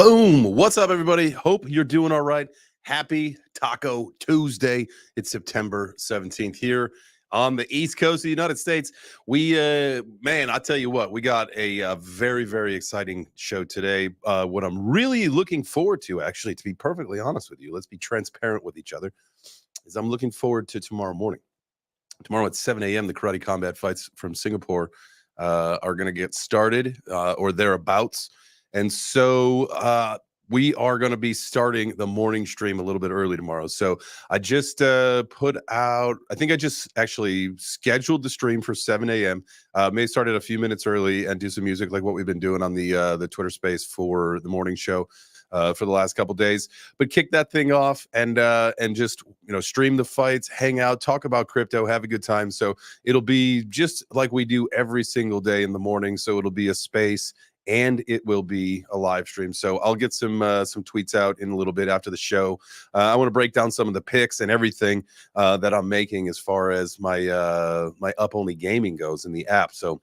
Boom. What's up, everybody? Hope you're doing all right. Happy Taco Tuesday. It's September 17th here on the East Coast of the United States. Man, I tell you what, we got a very, very exciting show today. What I'm really looking forward to, actually, to be perfectly honest with you, let's be transparent with each other, is I'm looking forward to tomorrow morning. Tomorrow at 7 a.m., the karate combat fights from Singapore are going to get started or thereabouts. And so we are going to be starting the morning stream a little bit early tomorrow. So I just put out, I think I just actually scheduled the stream for 7 a.m. May start it a few minutes early and do some music like what we've been doing on the Twitter space for the morning show for the last couple days. But kick that thing off and just, stream the fights, hang out, talk about crypto, have a good time. So it'll be just like we do every single day in the morning. So it'll be a space and it will be a live stream. So I'll get some tweets out in a little bit after the show. I want to break down some of the picks and everything that I'm making as far as my up only gaming goes in the app. So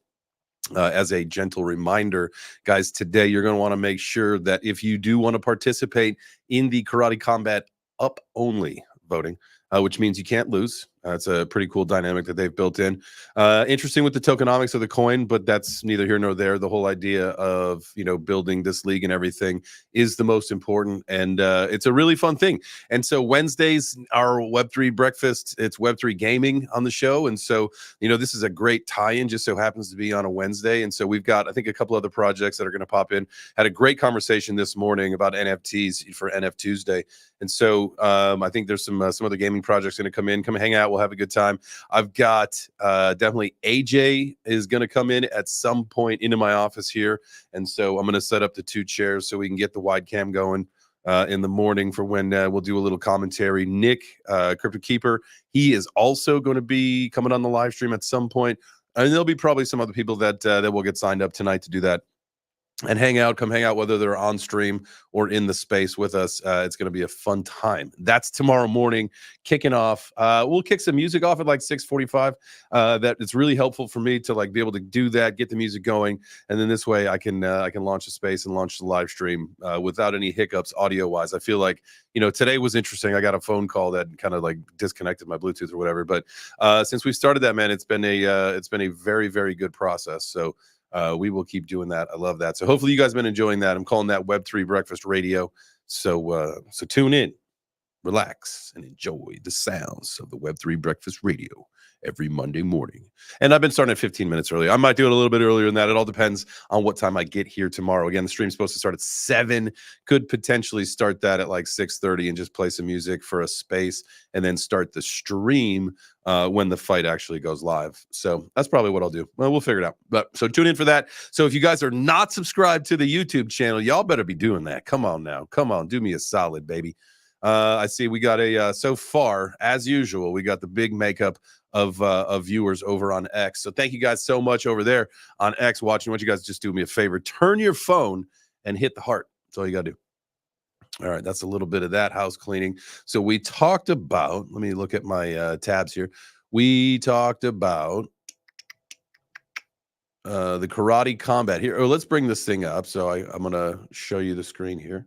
as a gentle reminder, guys, today you're going to want to make sure that if you do want to participate in the Karate Combat up only voting, which means you can't lose. It's a pretty cool dynamic that they've built in. Interesting with the tokenomics of the coin, but that's neither here nor there. The whole idea of, building this league and everything is the most important. And it's a really fun thing. And so Wednesdays are Web3 breakfast. It's Web3 gaming on the show. And so, this is a great tie-in, just so happens to be on a Wednesday. And so we've got, I think, a couple other projects that are going to pop in. Had a great conversation this morning about NFTs for NF Tuesday. And so I think there's some other gaming projects going to come in. Come hang out. We'll have a good time. I've got definitely AJ is going to come in at some point into my office here. And so I'm going to set up the 2 chairs so we can get the wide cam going in the morning for when we'll do a little commentary. Nick, Crypto Keeper, he is also going to be coming on the live stream at some point. And there'll be probably some other people that will get signed up tonight to do that and come hang out, whether they're on stream or in the space with us. It's going to be a fun time. That's tomorrow morning, kicking off. We'll kick some music off at like 6:45. That it's really helpful for me to be able to do that, get the music going, and then this way I can launch the space and launch the live stream without any hiccups audio wise. I feel like today was interesting. I got a phone call that kind of disconnected my Bluetooth or whatever. But since we started that, man, it's been a very, very good process. So. We will keep doing that. I love that. So hopefully you guys have been enjoying that. I'm calling that Web3 Breakfast Radio. So tune in, relax, and enjoy the sounds of the Web3 Breakfast Radio every Monday morning. And I've been starting at 15 minutes early. I might do it a little bit earlier than that. It all depends on what time I get here tomorrow. Again, the stream's supposed to start at 7. Could potentially start that at 6:30 and just play some music for a space and then start the stream when the fight actually goes live. So that's probably what I'll do. Well, we'll figure it out. But so tune in for that. So if you guys are not subscribed to the YouTube channel, y'all better be doing that. Come on now. Come on. Do me a solid, baby. I see we got so far, as usual, we got the big makeup of viewers over on X. So thank you guys so much over there on X watching. What you guys just do me a favor, turn your phone and hit the heart. That's all you got to do. All right, that's a little bit of that house cleaning. So we talked about, let me look at my tabs here. We talked about the karate combat here. Oh, let's bring this thing up. So I'm going to show you the screen here.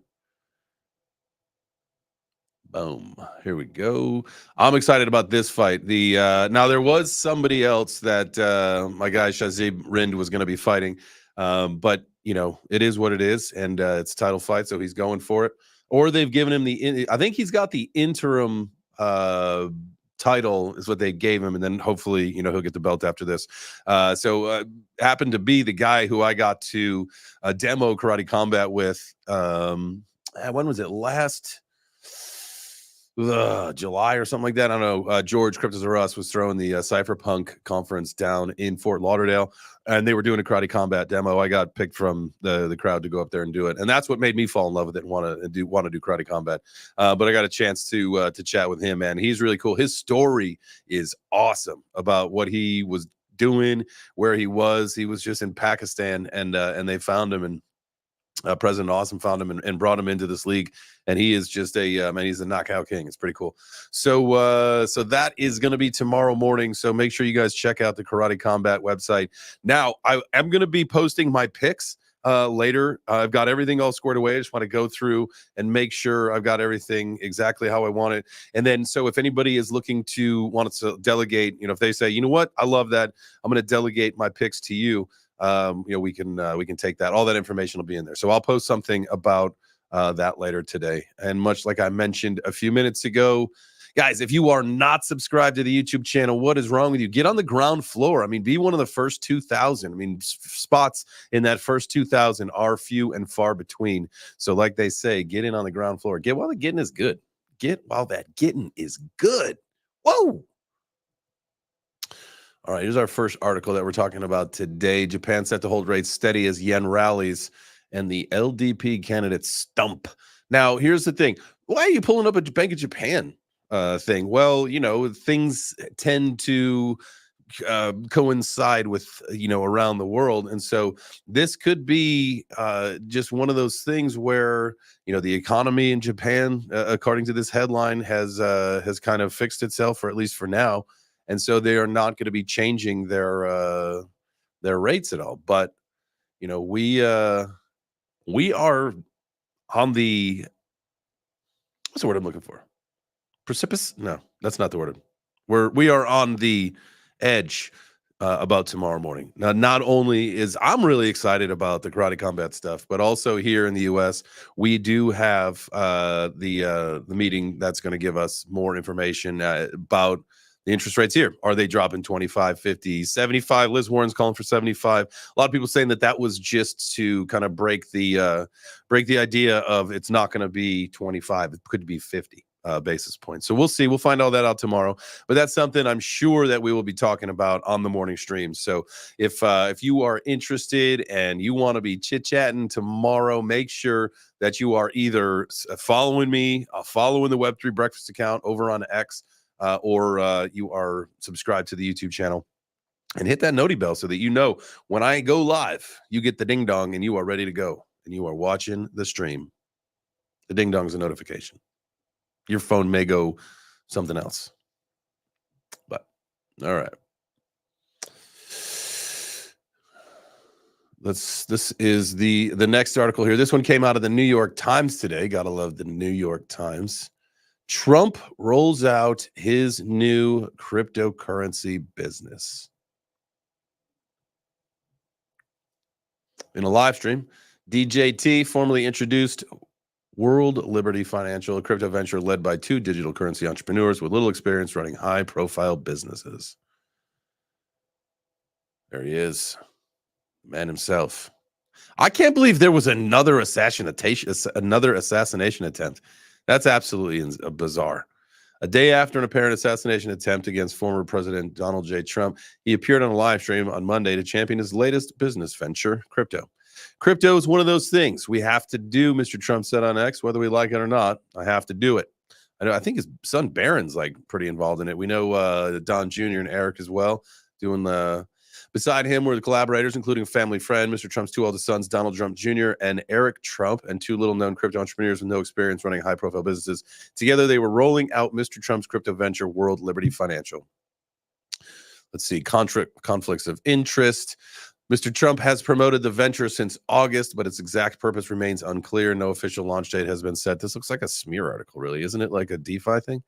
Boom. Here we go. I'm excited about this fight. Now there was somebody else that my guy Shazib Rind was going to be fighting, but it is what it is, and it's a title fight, so he's going for it. Or they've given him I think he's got the interim title is what they gave him, and then hopefully he'll get the belt after this. So happened to be the guy who I got to demo Karate Combat with. When was it? Last July or something like that. I don't know. George Cryptos R Us was throwing the Cypherpunk conference down in Fort Lauderdale, and they were doing a Karate Combat demo. I got picked from the crowd to go up there and do it, and that's what made me fall in love with it and want to do Karate Combat. But I got a chance to chat with him, man. He's really cool. His story is awesome about what he was doing, where he was. He was just in Pakistan, and they found him, and President Awesome found him and brought him into this league, and he is just he's a knockout king. It's pretty cool. So that is going to be tomorrow morning. So make sure you guys check out the Karate Combat website. Now I am going to be posting my picks later. I've got everything all squared away. I just want to go through and make sure I've got everything exactly how I want it. And then, so if anybody is looking to want to delegate, if they say, you know what, I love that, I'm going to delegate my picks to you. We can take that. All that information will be in there. So I'll post something about that later today. And much like I mentioned a few minutes ago, guys, if you are not subscribed to the YouTube channel, what is wrong with you? Get on the ground floor. I mean, be one of the first 2,000. I mean, spots in that first 2,000 are few and far between. So like they say, get in on the ground floor. Get while the getting is good. Get while that getting is good. Whoa. All right, here's our first article that we're talking about today. Japan set to hold rates steady as yen rallies and the LDP candidate stump. Now, here's the thing. Why are you pulling up a Bank of Japan thing? Well, things tend to coincide with, around the world. And so this could be just one of those things where, the economy in Japan, according to this headline, has kind of fixed itself, or at least for now. And so they are not going to be changing their rates at all. But, we are on the, what's the word I'm looking for? Precipice? No, that's not the word. We are on the edge about tomorrow morning. Now, not only is I'm really excited about the karate combat stuff, but also here in the U.S., we do have the meeting that's going to give us more information about the interest rates here. Are they dropping 25, 50, 75? Liz Warren's calling for 75. A lot of people saying that was just to kind of break the idea of it's not going to be 25. It could be 50 basis points. So we'll see. We'll find all that out tomorrow. But that's something I'm sure that we will be talking about on the morning stream. So if you are interested and you want to be chit-chatting tomorrow, make sure that you are either following me, following the Web3 Breakfast account over on X, or you are subscribed to the YouTube channel, and hit that noti bell so that when I go live, you get the ding dong and you are ready to go and you are watching the stream. The ding dong is a notification. Your phone may go something else, but all right. This is the next article here. This one came out of the New York Times today. Gotta love the New York Times. Trump rolls out his new cryptocurrency business. In a live stream, DJT formally introduced World Liberty Financial, a crypto venture led by two digital currency entrepreneurs with little experience running high-profile businesses. There he is, man himself. I can't believe there was another assassination attempt. That's absolutely bizarre. A day after an apparent assassination attempt against former President Donald J. Trump, he appeared on a live stream on Monday to champion his latest business venture, crypto. Crypto is one of those things we have to do, Mr. Trump said on X, whether we like it or not. I have to do it. I think his son Barron's pretty involved in it. We know Don Jr. and Eric as well doing the. Beside him were the collaborators, including a family friend, Mr. Trump's two oldest sons, Donald Trump Jr. and Eric Trump, and two little-known crypto entrepreneurs with no experience running high-profile businesses. Together, they were rolling out Mr. Trump's crypto venture, World Liberty Financial. Let's see, conflicts of interest. Mr. Trump has promoted the venture since August, but its exact purpose remains unclear. No official launch date has been set. This looks like a smear article, really. Isn't it like a DeFi thing?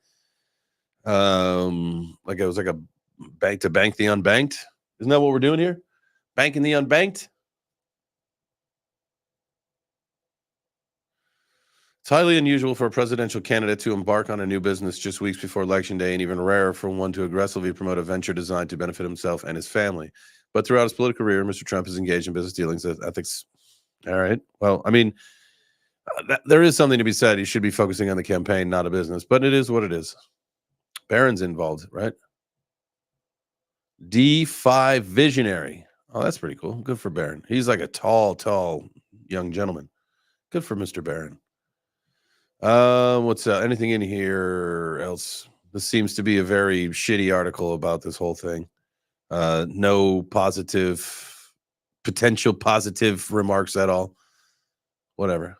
Like it was like a bank to bank the unbanked. Isn't that what we're doing here? Banking the unbanked? It's highly unusual for a presidential candidate to embark on a new business just weeks before Election Day, and even rarer for one to aggressively promote a venture designed to benefit himself and his family. But throughout his political career, Mr. Trump is engaged in business dealings with ethics. All right. Well, I mean, there is something to be said. He should be focusing on the campaign, not a business, but it is what it is. Barron's involved, right? D5 visionary. Oh, that's pretty cool. Good for Barron. He's like a tall young gentleman. Good for Mr. Barron. What's anything in here else? This seems to be a very shitty article about this whole thing. No potential positive remarks at all. Whatever.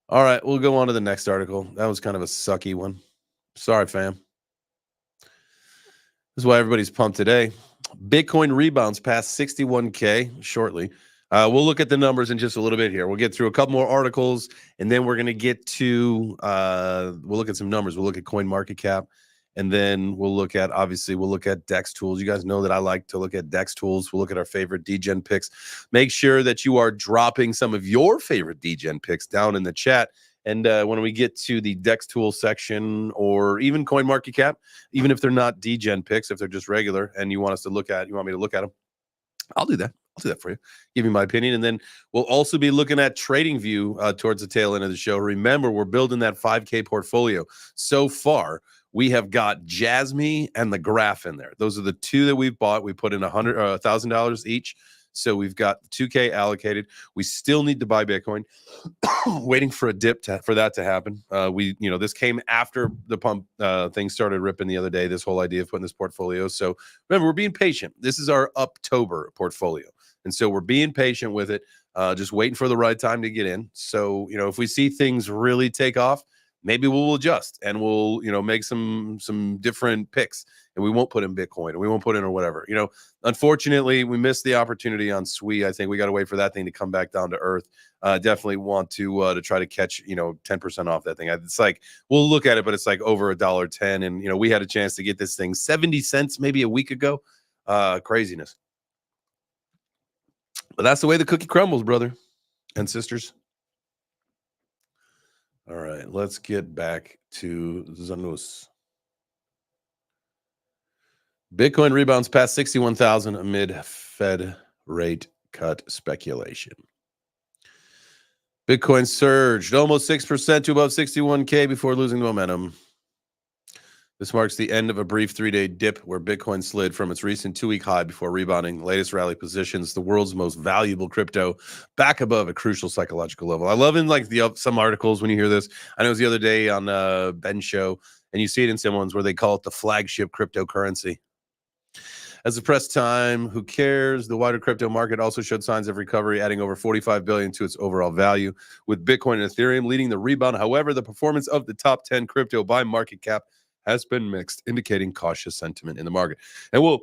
All right, we'll go on to the next article. That was kind of a sucky one. Sorry, fam. This is why everybody's pumped today. Bitcoin rebounds past 61K shortly. We'll look at the numbers in just a little bit here. We'll get through a couple more articles, and then we're going to get to we'll look at some numbers. We'll look at coin market cap, and then we'll look at DEX tools. You guys know that I like to look at DEX tools. We'll look at our favorite DGen picks. Make sure that you are dropping some of your favorite DGen picks down in the chat. And when we get to the DEX tool section, or even coin market cap, even if they're not DGen picks, if they're just regular, and you want me to look at them, I'll do that. I'll do that for you. Give you my opinion. And then we'll also be looking at TradingView towards the tail end of the show. Remember, we're building that 5K portfolio. So far, we have got Jasmy and the Graph in there. Those are the two that we've bought. We put in $1,000 each. So we've got 2K allocated. We still need to buy Bitcoin. Waiting for a dip for that to happen. This came after the pump thing started ripping the other day, this whole idea of putting this portfolio. So remember, we're being patient. This is our October portfolio. And so we're being patient with it, just waiting for the right time to get in. So, if we see things really take off, maybe we'll adjust and we'll, make some different picks, and we won't put in Bitcoin, and we won't put in or whatever. Unfortunately, we missed the opportunity on SWE. I think we got to wait for that thing to come back down to earth. Definitely want to try to catch 10% off that thing. It's like, we'll look at it, but it's like over $1.10, and we had a chance to get this thing 70 cents maybe a week ago. Craziness. But that's the way the cookie crumbles, brother and sisters. All right, let's get back to Zanus. Bitcoin rebounds past 61,000 amid Fed rate cut speculation. Bitcoin surged almost 6% to above 61K before losing momentum. This marks the end of a brief 3-day dip where Bitcoin slid from its recent 2-week high before rebounding. Latest rally positions the world's most valuable crypto back above a crucial psychological level. I love in some articles when you hear this. I know it was the other day on Ben's show, and you see it in some ones where they call it the flagship cryptocurrency. As the press time, who cares? The wider crypto market also showed signs of recovery, adding over $45 billion to its overall value, with Bitcoin and Ethereum leading the rebound. However, the performance of the top 10 crypto by market cap has been mixed, indicating cautious sentiment in the market. And we'll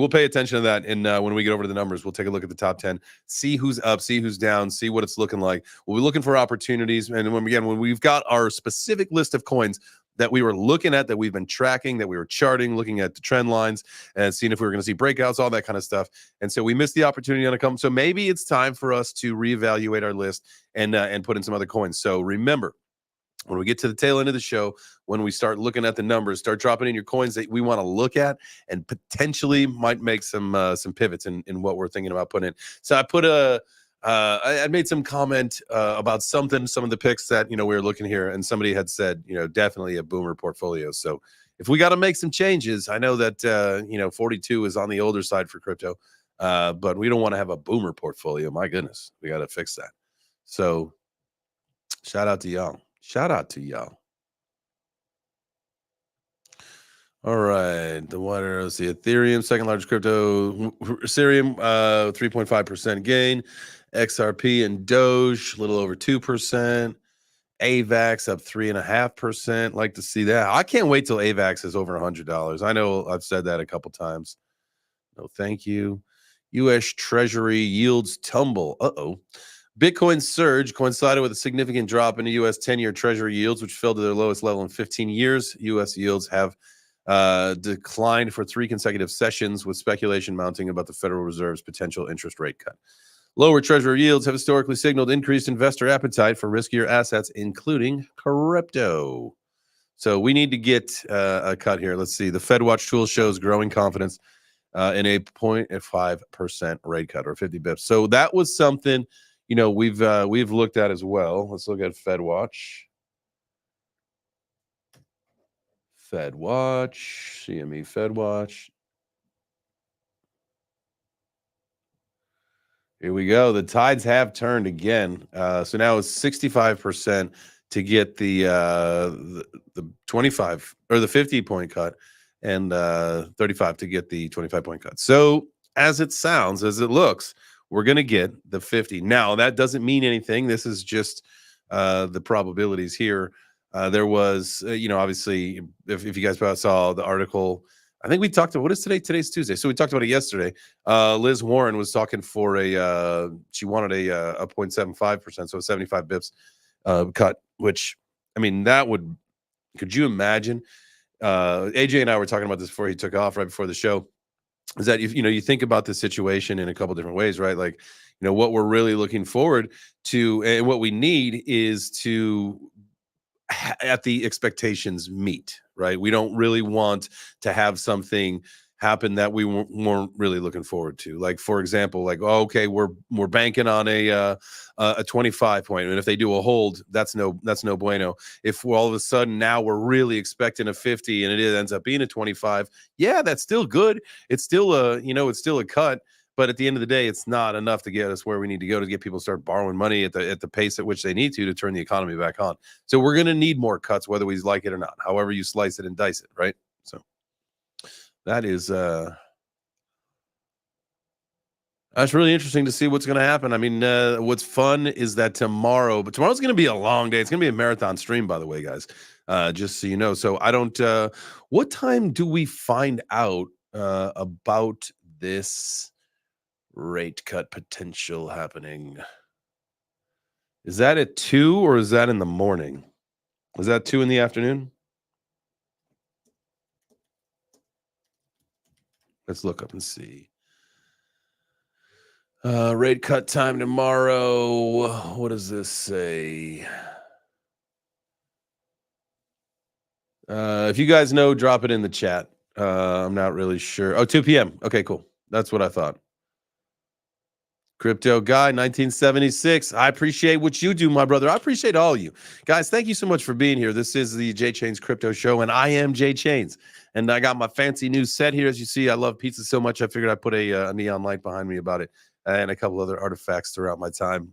pay attention to that. And when we get over to the numbers, we'll take a look at the top 10, see who's up, see who's down, see what it's looking like. We'll be looking for opportunities. And when we've got our specific list of coins that we were looking at, that we've been tracking, that we were charting, looking at the trend lines and seeing if we were going to see breakouts, all that kind of stuff. And so we missed the opportunity on a come. So maybe it's time for us to reevaluate our list and put in some other coins. So remember, when we get to the tail end of the show, when we start looking at the numbers, start dropping in your coins that we want to look at, and potentially might make some pivots in what we're thinking about putting in. So I put I made some comment about some of the picks that we were looking here, and somebody had said definitely a boomer portfolio. So if we got to make some changes, I know that 42 is on the older side for crypto, but we don't want to have a boomer portfolio. My goodness, we got to fix that. So shout out to y'all. Shout out to y'all. All right. The water, let's see. Ethereum, second largest crypto. Ethereum, 3.5% gain. XRP and Doge, a little over 2%. AVAX up 3.5%. Like to see that. I can't wait till AVAX is over $100. I know I've said that a couple times. No, thank you. U.S. Treasury yields tumble. Bitcoin's surge coincided with a significant drop in the U.S. 10-year Treasury yields, which fell to their lowest level in 15 years. U.S. yields have declined for 3 consecutive sessions, with speculation mounting about the Federal Reserve's potential interest rate cut. Lower Treasury yields have historically signaled increased investor appetite for riskier assets, including crypto. So we need to get a cut here. Let's see. The FedWatch tool shows growing confidence in a 0.5% rate cut, or 50 bips. So that was something we've looked at as well. Let's look at FedWatch. CME FedWatch. Here we go. The tides have turned again. So now it's 65% to get the 25 or the 50-point cut, and 35 to get the 25-point cut. So as it sounds, as it looks, we're going to get the 50. Now, that doesn't mean anything. This is just the probabilities here. There was, obviously, if you guys saw the article I think we talked about, what is today? Today's Tuesday. So we talked about it yesterday. Liz Warren was talking for she wanted a 0.75%, so 75 bips cut, which, I mean, could you imagine? AJ and I were talking about this before he took off, right before the show, is that if you think about the situation in a couple different ways, right? Like, what we're really looking forward to and what we need is to at the expectations meet, right? We don't really want to have something happen that we weren't really looking forward to. Like, for example, like, oh, okay, we're banking on a 25 point, and if they do a hold, that's no bueno. If all of a sudden now we're really expecting a 50 and it ends up being a 25, yeah, that's still good. It's still it's still a cut. But at the end of the day, it's not enough to get us where we need to go to get people to start borrowing money at the pace at which they need to turn the economy back on. So we're going to need more cuts, whether we like it or not, however you slice it and dice it, right? So that is that's really interesting to see what's going to happen. I mean, what's fun is that tomorrow's going to be a long day. It's going to be a marathon stream, by the way, guys, just so you know. So I don't, what time do we find out about this rate cut potential happening? Is that at 2 or is that in the morning? Was that 2 in the afternoon? Let's look up and see. Rate cut time tomorrow. What does this say? If you guys know, drop it in the chat. I'm not really sure. Oh, 2 p.m. Okay, cool. That's what I thought. Crypto Guy, 1976. I appreciate what you do, my brother. I appreciate all you guys. Thank you so much for being here. This is the JChains Crypto Show, and I am JChains. And I got my fancy new set here. As you see, I love pizza so much, I figured I'd put a neon light behind me about it, and a couple other artifacts throughout my time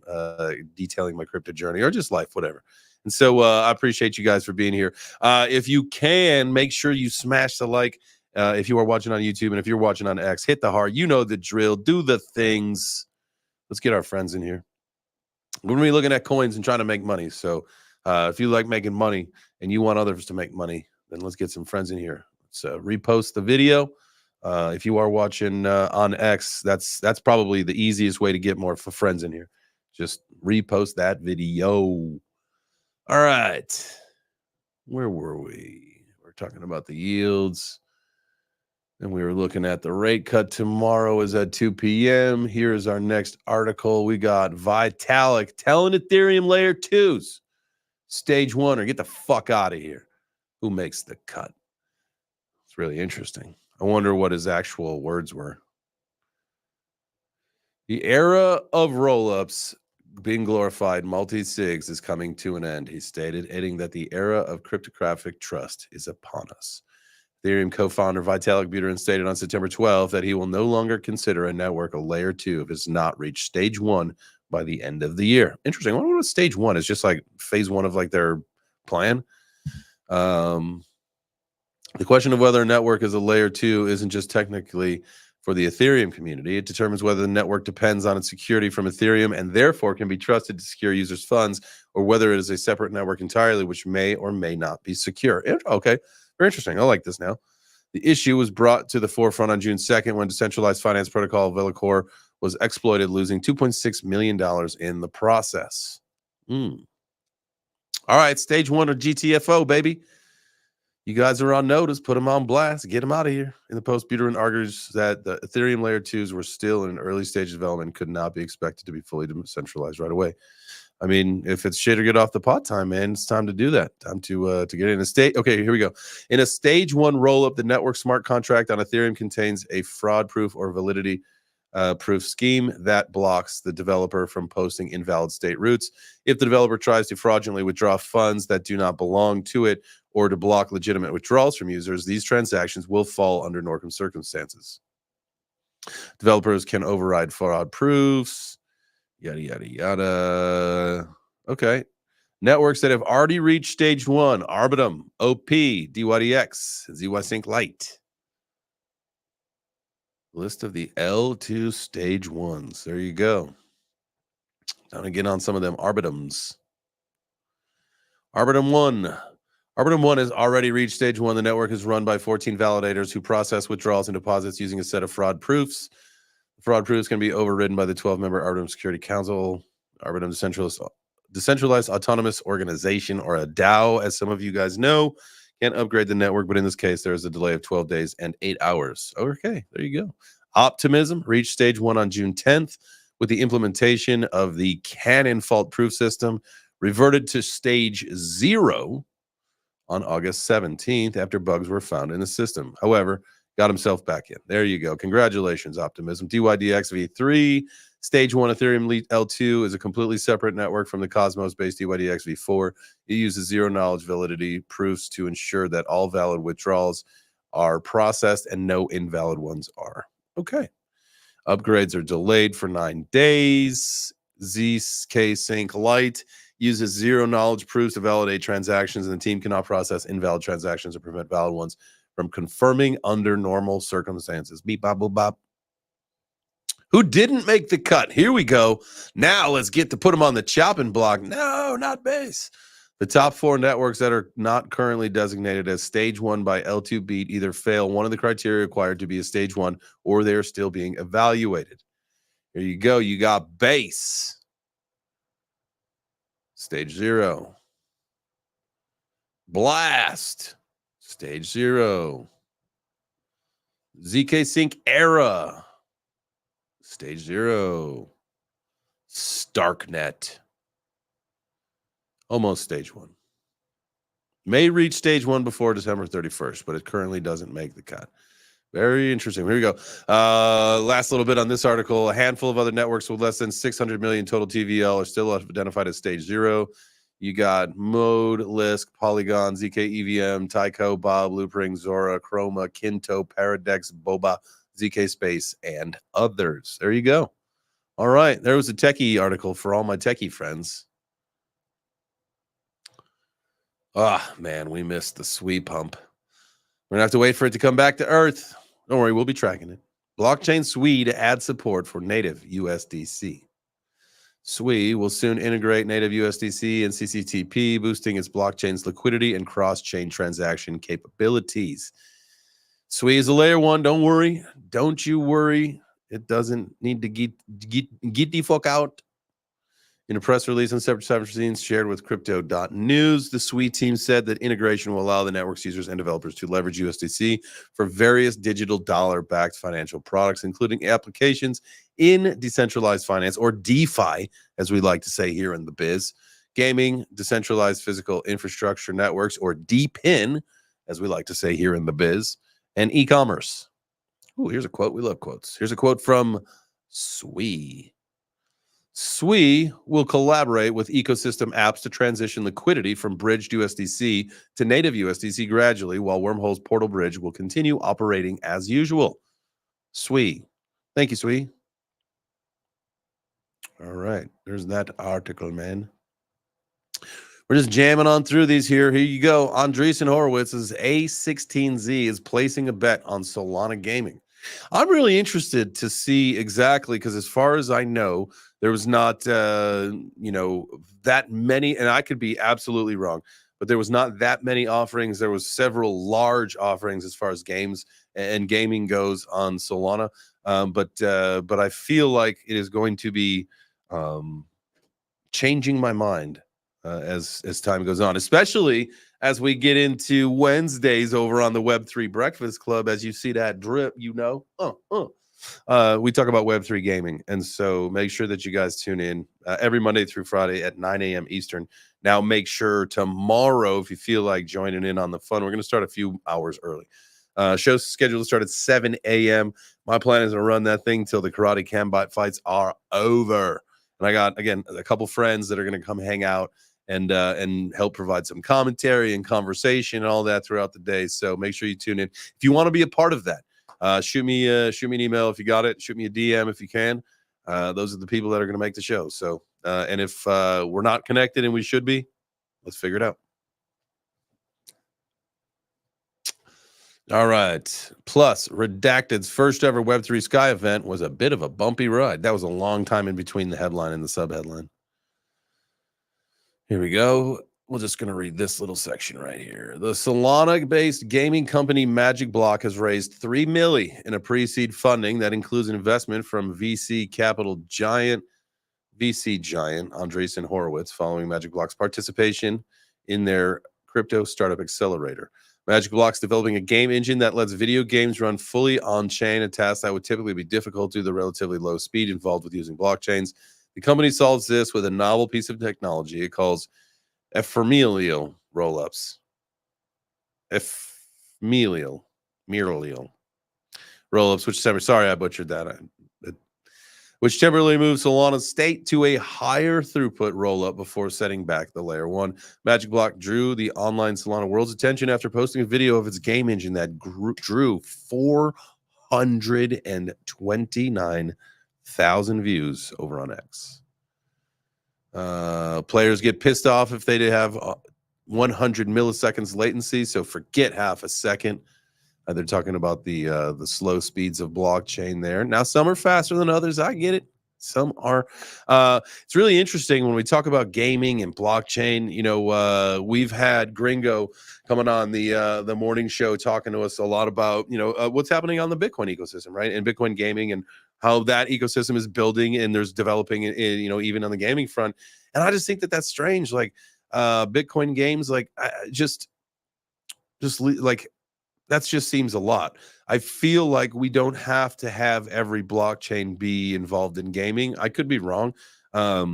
detailing my crypto journey or just life, whatever. And so I appreciate you guys for being here. If you can, make sure you smash the like. If you are watching on YouTube, and if you're watching on X, hit the heart. You know the drill. Do the things. Let's get our friends in here. We're going to be looking at coins and trying to make money. So if you like making money and you want others to make money, then let's get some friends in here. Let's repost the video. If you are watching on X, that's probably the easiest way to get more friends in here. Just repost that video. All right. Where were we? We're talking about the yields. And we were looking at the rate cut tomorrow is at 2 p.m. Here is our next article. We got Vitalik telling Ethereum layer 2s, stage 1, or get the fuck out of here. Who makes the cut? It's really interesting. I wonder what his actual words were. The era of rollups being glorified multi-sigs is coming to an end, he stated, adding that the era of cryptographic trust is upon us. Ethereum co-founder Vitalik Buterin stated on September 12th that he will no longer consider a network a layer 2 if it's not reached stage 1 by the end of the year. Interesting. I wonder what stage 1 is. Just like phase 1 of like their plan. The question of whether a network is a layer 2 isn't just technically for the Ethereum community. It determines whether the network depends on its security from Ethereum and therefore can be trusted to secure users' funds, or whether it is a separate network entirely, which may or may not be secure. Okay. Very interesting. I like this now. The issue was brought to the forefront on June 2nd when decentralized finance protocol Velocore was exploited, losing $2.6 million in the process. All right, stage 1 of GTFO, baby. You guys are on notice. Put them on blast. Get them out of here. In the post, Buterin argues that the Ethereum layer 2s were still in an early stage of development and could not be expected to be fully decentralized right away. I mean, if it's shit or get off the pot time, man, it's time to do that. Time to get in a state. Okay, here we go. In a stage 1 rollup, the network smart contract on Ethereum contains a fraud proof or validity proof scheme that blocks the developer from posting invalid state roots. If the developer tries to fraudulently withdraw funds that do not belong to it or to block legitimate withdrawals from users, these transactions will fall under Norcom circumstances. Developers can override fraud proofs. Yada, yada, yada. Okay. Networks that have already reached stage 1, Arbitrum, OP, DYDX, ZYSync Lite. List of the L2 stage 1s. There you go. Time to get on some of them Arbitrums. Arbitrum 1. Arbitrum 1 has already reached stage 1. The network is run by 14 validators who process withdrawals and deposits using a set of fraud proofs. The fraud proofs can be overridden by the 12-member Arbitrum Security Council, Arbitrum Decentralized Autonomous Organization, or a DAO, as some of you guys know. Can't upgrade the network, but in this case, there is a delay of 12 days and 8 hours. Okay, there you go. Optimism reached stage 1 on June 10th with the implementation of the Cannon fault proof system, reverted to stage 0 on August 17th after bugs were found in the system. However, got himself back in. There you go. Congratulations, Optimism. DYDX V3, stage 1 Ethereum L2 is a completely separate network from the Cosmos-based DYDX V4. It uses zero-knowledge validity proofs to ensure that all valid withdrawals are processed and no invalid ones are. Okay. Upgrades are delayed for 9 days. JChains Lite uses zero-knowledge proofs to validate transactions, and the team cannot process invalid transactions or prevent valid ones from confirming under normal circumstances. Beep, bop, boop, bop. Who didn't make the cut? Here we go. Now let's get to put them on the chopping block. No, not base. The top 4 networks that are not currently designated as stage 1 by L2 Beat either fail one of the criteria required to be a stage 1, or they are still being evaluated. Here you go. You got base. Stage 0. Blast. Stage 0. ZK Sync Era. Stage 0. Starknet. Almost stage 1. May reach stage 1 before December 31st, but it currently doesn't make the cut. Very interesting. Here we go. Last little bit on this article. A handful of other networks with less than 600 million total TVL are still identified as stage 0. You got Mode, Lisk, Polygon, ZK EVM, Tyco, Bob, Loopring, Zora, Chroma, Kinto, Paradex, Boba, ZK Space, and others. There you go. All right. There was a techie article for all my techie friends. Ah, man, we missed the SWE pump. We're going to have to wait for it to come back to Earth. Don't worry, we'll be tracking it. Blockchain SWE to add support for native USDC. SWE will soon integrate native USDC and CCTP, boosting its blockchain's liquidity and cross-chain transaction capabilities. SWE is a layer 1. Don't worry. Don't you worry. It doesn't need to get the fuck out. In a press release on September 17th shared with Crypto.news, the SWE team said that integration will allow the network's users and developers to leverage USDC for various digital dollar-backed financial products, including applications in decentralized finance, or DeFi, as we like to say here in the biz, gaming, decentralized physical infrastructure networks, or DePIN, as we like to say here in the biz, and e-commerce. Ooh, here's a quote. We love quotes. Here's a quote from SWE. SWE will collaborate with ecosystem apps to transition liquidity from bridged USDC to native USDC gradually, while Wormhole's Portal Bridge will continue operating as usual. SWE. Thank you, SWE. All right. There's that article, man. We're just jamming on through these here. Here you go. Andreessen Horowitz's A16Z is placing a bet on Solana Gaming. I'm really interested to see exactly, because as far as I know, there was not, that many, and I could be absolutely wrong, but there was not that many offerings. There was several large offerings as far as games and gaming goes on Solana. But I feel like it is going to be changing my mind as time goes on, especially as we get into Wednesdays over on the Web3 Breakfast Club. As you see that drip, we talk about Web3 gaming. And so make sure that you guys tune in every Monday through Friday at 9 a.m. Eastern. Now, make sure tomorrow, if you feel like joining in on the fun, we're going to start a few hours early. Show's scheduled to start at 7 a.m. My plan is to run that thing till the Karate Cambot fights are over. And I got, again, a couple friends that are going to come hang out and help provide some commentary and conversation and all that throughout the day. So make sure you tune in. If you want to be a part of that, shoot me an email if you got it. Shoot me a DM if you can. Those are the people that are going to make the show. So, and if we're not connected and we should be, let's figure it out. All right. Plus, Redacted's first ever Web3 Sky event was a bit of a bumpy ride. That was a long time in between the headline and the sub-headline. Here we go. we're just going to read this little section right here. The Solana-based gaming company Magic Block has raised $3 million in a pre-seed funding that includes an investment from VC giant Andreessen Horowitz, following Magic Block's participation in their crypto startup accelerator. Magic Block's developing a game engine that lets video games run fully on-chain, a task that would typically be difficult due to the relatively low speed involved with using blockchains. The company solves this with a novel piece of technology it calls ephemeral rollups. Ephemeral rollups, which sorry I butchered that. Which temporarily moves Solana's state to a higher throughput rollup before setting back the layer 1. Magic Block drew the online Solana world's attention after posting a video of its game engine that drew 429,000 views over on X. Players get pissed off if they have 100 milliseconds latency, so forget half a second. They're talking about the slow speeds of blockchain there. Now, some are faster than others. I get it. Some are. It's really interesting when we talk about gaming and blockchain. You know, we've had Gringo coming on the morning show talking to us a lot about, you know, what's happening on the Bitcoin ecosystem, right? And Bitcoin gaming and how that ecosystem is building and there's developing, you know, even on the gaming front. And I just think that that's strange. Like Bitcoin games, like just like, that just seems a lot. I feel like we don't have to have every blockchain be involved in gaming. I could be wrong. I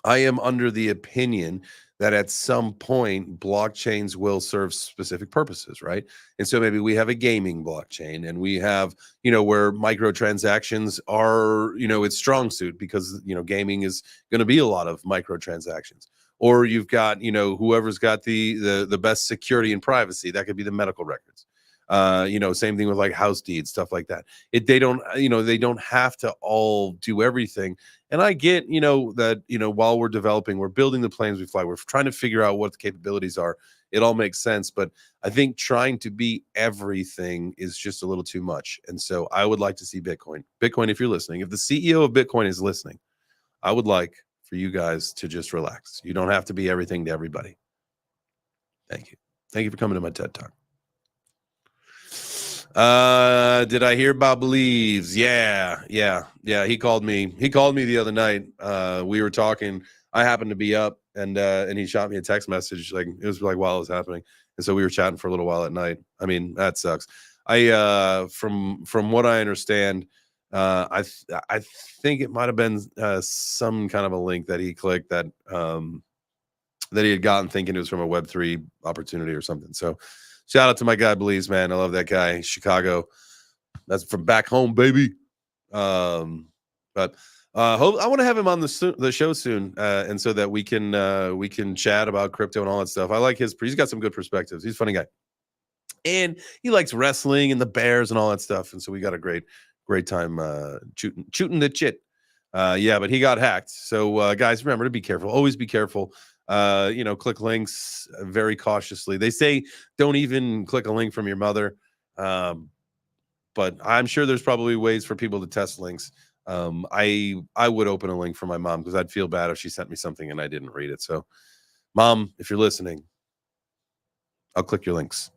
am under the opinion that at some point blockchains will serve specific purposes, right? And so maybe we have a gaming blockchain and we have, you know, where microtransactions are, you know, its strong suit because, you know, gaming is going to be a lot of microtransactions. Or you've got, you know, whoever's got the best security and privacy. That could be the medical records. You know, same thing with like house deeds, stuff like that. They don't, you know, they don't have to all do everything. And I get, you know, that, you know, while we're developing, we're building the planes we fly. We're trying to figure out what the capabilities are. It all makes sense. But I think trying to be everything is just a little too much. And so I would like to see Bitcoin, if you're listening, if the CEO of Bitcoin is listening, I would like for you guys to just relax. You don't have to be everything to everybody. Thank you. Thank you for coming to my TED Talk. Did I hear about Believes? Yeah. He called me. He called me the other night. We were talking. I happened to be up and he shot me a text message. Like it was like while it was happening. And so we were chatting for a little while at night. I mean, that sucks. From what I understand, I think it might have been some kind of a link that he clicked that he had gotten thinking it was from a Web3 opportunity or something. So shout out to my guy Believes, man. I love that guy. Chicago. That's from back home, baby. But I want to have him on the show soon, and so that we can chat about crypto and all that stuff. I like he's got some good perspectives. He's a funny guy, and he likes wrestling and the Bears and all that stuff. And so we got a great time shooting the chit. Yeah, but he got hacked. So guys, remember to be careful. Always be careful. You know, click links very cautiously. They say don't even click a link from your mother. But I'm sure there's probably ways for people to test links. I would open a link for my mom because I'd feel bad if she sent me something and I didn't read it. So Mom, if you're listening, I'll click your links.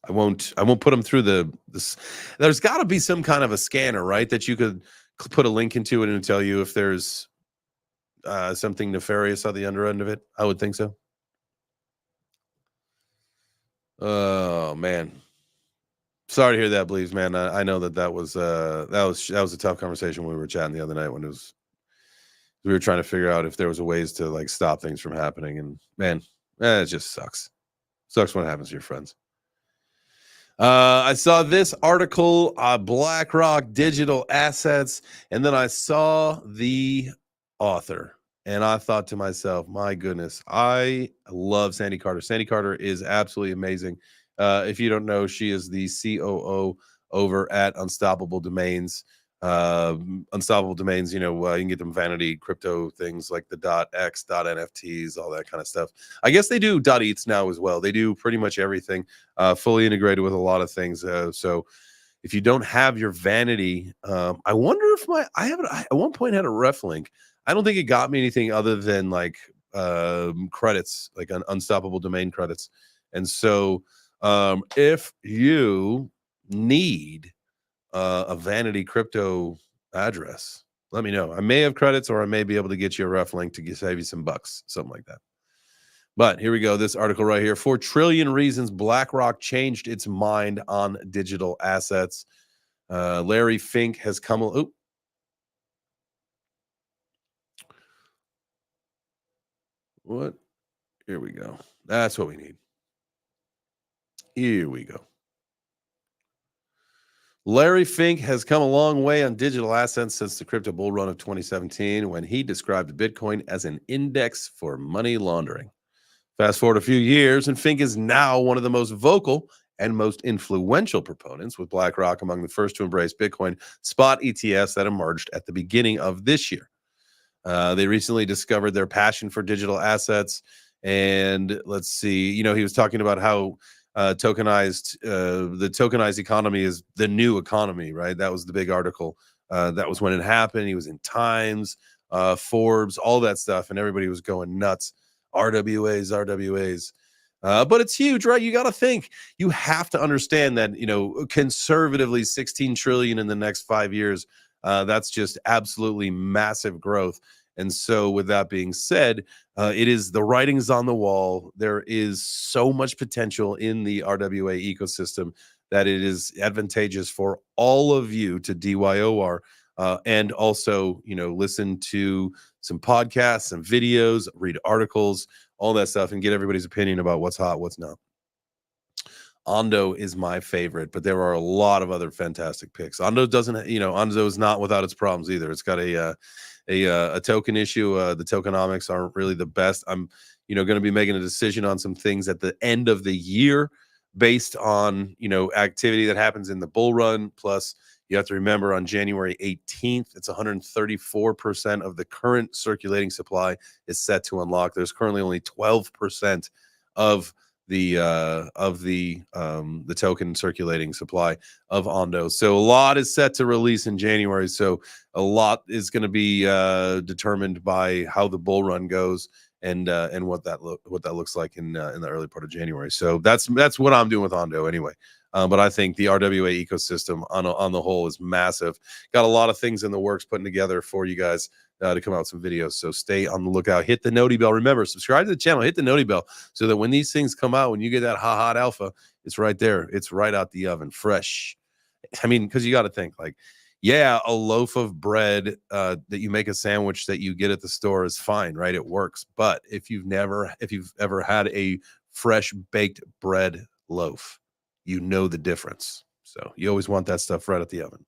I won't put them through this. There's got to be some kind of a scanner, right? That you could put a link into it and tell you if there's something nefarious on the under end of it. I would think so. Oh man, sorry to hear that, Believes, man. I know that was a tough conversation when we were chatting the other night when we were trying to figure out if there was a ways to like stop things from happening. And man, it just sucks. Sucks when it happens to your friends. I saw this article, BlackRock Digital Assets, and then I saw the author, and I thought to myself, my goodness, I love Sandy Carter. Sandy Carter is absolutely amazing. If you don't know, she is the COO over at Unstoppable Domains. Unstoppable Domains, you know, you can get them vanity crypto things like the .x, .nfts, all that kind of stuff. I guess they do .eth now as well. They do pretty much everything, fully integrated with a lot of things. So if you don't have your vanity, I wonder if I at one point had a ref link. I don't think it got me anything other than like credits, like unstoppable domain credits. And so if you need a vanity crypto address, let me know. I may have credits, or I may be able to get you a ref link to save you some bucks, something like that. But here we go. This article right here: 4 trillion reasons BlackRock changed its mind on digital assets. Larry Fink has come. What? Here we go. That's what we need. Here we go. Larry Fink has come a long way on digital assets since the crypto bull run of 2017, when he described Bitcoin as an index for money laundering. Fast forward a few years, and Fink is now one of the most vocal and most influential proponents, with BlackRock among the first to embrace Bitcoin spot ETFs that emerged at the beginning of this year. They recently discovered their passion for digital assets. And let's see, he was talking about how the tokenized economy is the new economy, right? That was the big article. That was when it happened. He was in Times, Forbes, all that stuff, and everybody was going nuts. RWAs. But it's huge, right? You got to think. You have to understand that, conservatively 16 trillion in the next 5 years. That's just absolutely massive growth. And so with that being said, it is the writings on the wall. There is so much potential in the RWA ecosystem that it is advantageous for all of you to DYOR and also, listen to some podcasts, some videos, read articles, all that stuff, and get everybody's opinion about what's hot, what's not. Ondo is my favorite, but there are a lot of other fantastic picks. Ondo doesn't, Ondo is not without its problems either. It's got a token issue. The tokenomics aren't really the best. I'm, going to be making a decision on some things at the end of the year based on, activity that happens in the bull run. Plus, you have to remember on January 18th, it's 134% of the current circulating supply is set to unlock. There's currently only 12% of the token circulating supply of Ondo. So a lot is set to release in January. So a lot is going to be determined by how the bull run goes and what that looks like in the early part of January. So that's what I'm doing with Ondo anyway. But I think the RWA ecosystem on the whole is massive. Got a lot of things in the works putting together for you guys to come out with some videos. So stay on the lookout. Hit the noti bell. Remember, subscribe to the channel. Hit the noti bell so that when these things come out, when you get that hot alpha, it's right there. It's right out the oven, fresh. I mean, because you got to think like, yeah, a loaf of bread that you make a sandwich that you get at the store is fine, right? It works. But if you've ever had a fresh baked bread loaf, you know the difference. So you always want that stuff right at the oven.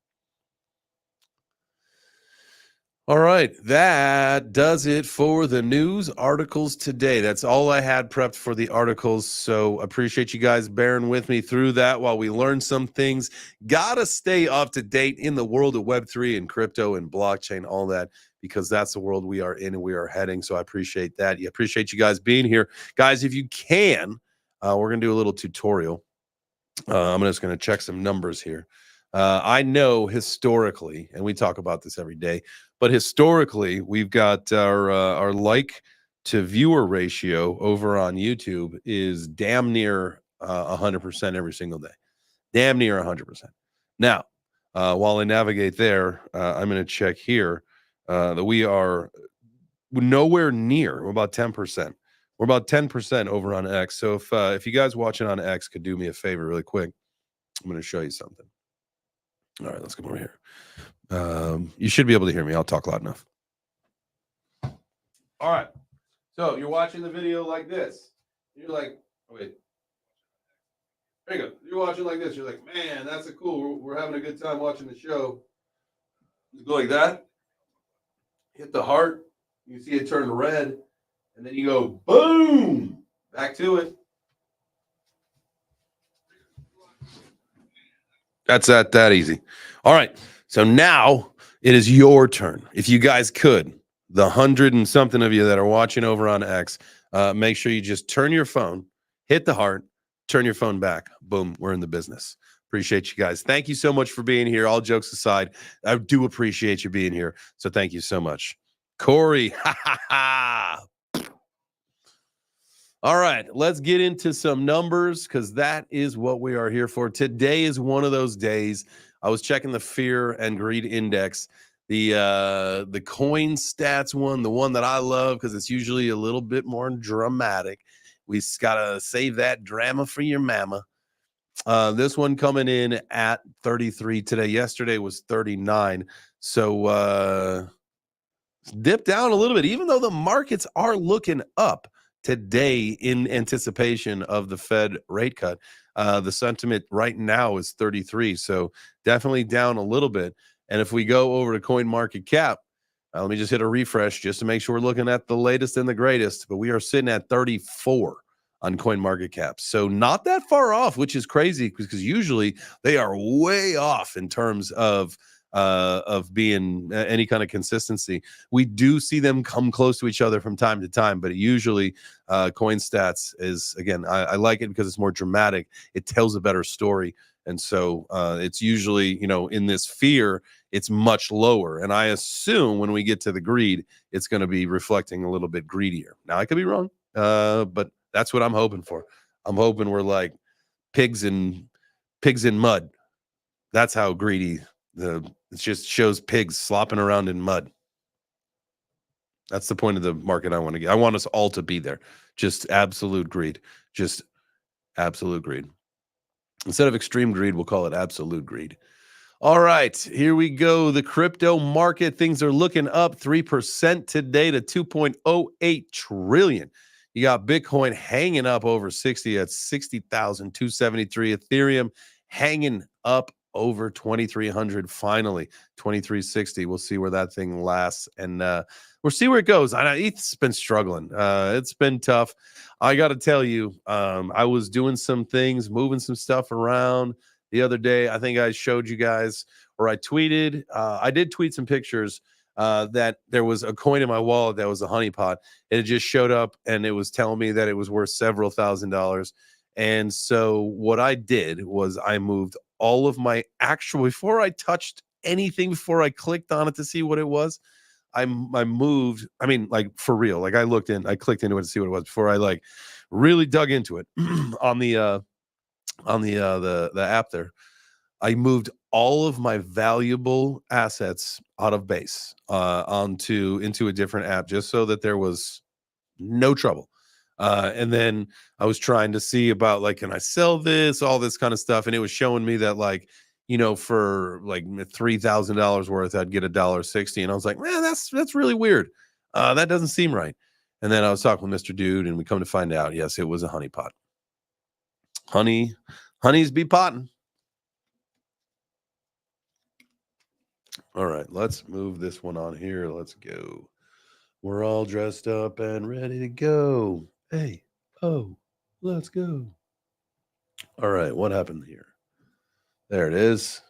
All right, that does it for the news articles today. That's all I had prepped for the articles. So appreciate you guys bearing with me through that while we learn some things. Gotta stay up to date in the world of Web3 and crypto and blockchain, all that, because that's the world we are in and we are heading. So I appreciate that. I appreciate you guys being here. Guys, if you can, we're going to do a little tutorial. I'm just going to check some numbers here. I know historically, and we talk about this every day, but historically, we've got our like to viewer ratio over on YouTube is damn near 100% every single day. Damn near 100%. Now, while I navigate there, I'm going to check here that we are nowhere near. We're about 10%. We're about 10% over on X. So if you guys watching on X could do me a favor really quick, I'm going to show you something. All right, let's come over here. You should be able to hear me. I'll talk loud enough. All right. So you're watching the video like this. You're like, oh, wait. There you go. You're watching like this. You're like, man, that's cool. We're having a good time watching the show. You go like that. Hit the heart. You see it turn red. And then you go, boom. Back to it. That's that easy. All right. So now it is your turn. If you guys could, the 100 and something of you that are watching over on X, make sure you just turn your phone, hit the heart, turn your phone back. Boom. We're in the business. Appreciate you guys. Thank you so much for being here. All jokes aside, I do appreciate you being here. So thank you so much. Corey, ha ha ha. All right, let's get into some numbers because that is what we are here for. Today is one of those days. I was checking the fear and greed index, the coin stats one, the one that I love because it's usually a little bit more dramatic. We gotta save that drama for your mama. This one coming in at 33 today. Yesterday was 39. So dipped down a little bit, even though the markets are looking up today in anticipation of the Fed rate cut. The sentiment right now is 33, so definitely down a little bit. And if we go over to Coin Market Cap, let me just hit a refresh just to make sure we're looking at the latest and the greatest. But we are sitting at 34 on Coin Market Cap, so not that far off, which is crazy because usually they are way off in terms of being any kind of consistency. We do see them come close to each other from time to time, but usually coin stats is, again, I like it because it's more dramatic. It tells a better story. And so it's usually, in this fear, it's much lower. And I assume when we get to the greed, it's going to be reflecting a little bit greedier. Now, I could be wrong, but that's what I'm hoping for. I'm hoping we're like pigs in mud. That's how greedy it just shows pigs slopping around in mud. That's the point of the market I want to get. I want us all to be there. Just absolute greed. Just absolute greed. Instead of extreme greed, we'll call it absolute greed. All right, here we go. The crypto market, things are looking up 3% today to 2.08 trillion. You got Bitcoin hanging up over 60 at 60,273. Ethereum hanging up over 2,300 finally, 2,360. We'll see where that thing lasts, and we'll see where it goes. I know ETH's been struggling. It's been tough. I got to tell you, I was doing some things, moving some stuff around the other day. I think I showed you guys, or I tweeted. I did tweet some pictures that there was a coin in my wallet that was a honeypot. It just showed up, and it was telling me that it was worth several $1,000s. And so what I did was I moved all of my actual, before I touched anything, before I clicked on it to see what it was, I moved, I mean, like for real, like I clicked into it to see what it was before I like really dug into it on the app there. I moved all of my valuable assets out of base into a different app just so that there was no trouble. And then I was trying to see about like, can I sell this, all this kind of stuff. And it was showing me that like, for like $3,000 worth, I'd get $1.60. And I was like, man, that's really weird. That doesn't seem right. And then I was talking with Mr. Dude, and we come to find out, yes, it was a honeypot. Honeys be potting. All right, let's move this one on here. Let's go. We're all dressed up and ready to go. Hey, oh, let's go. All right, what happened here? There it is.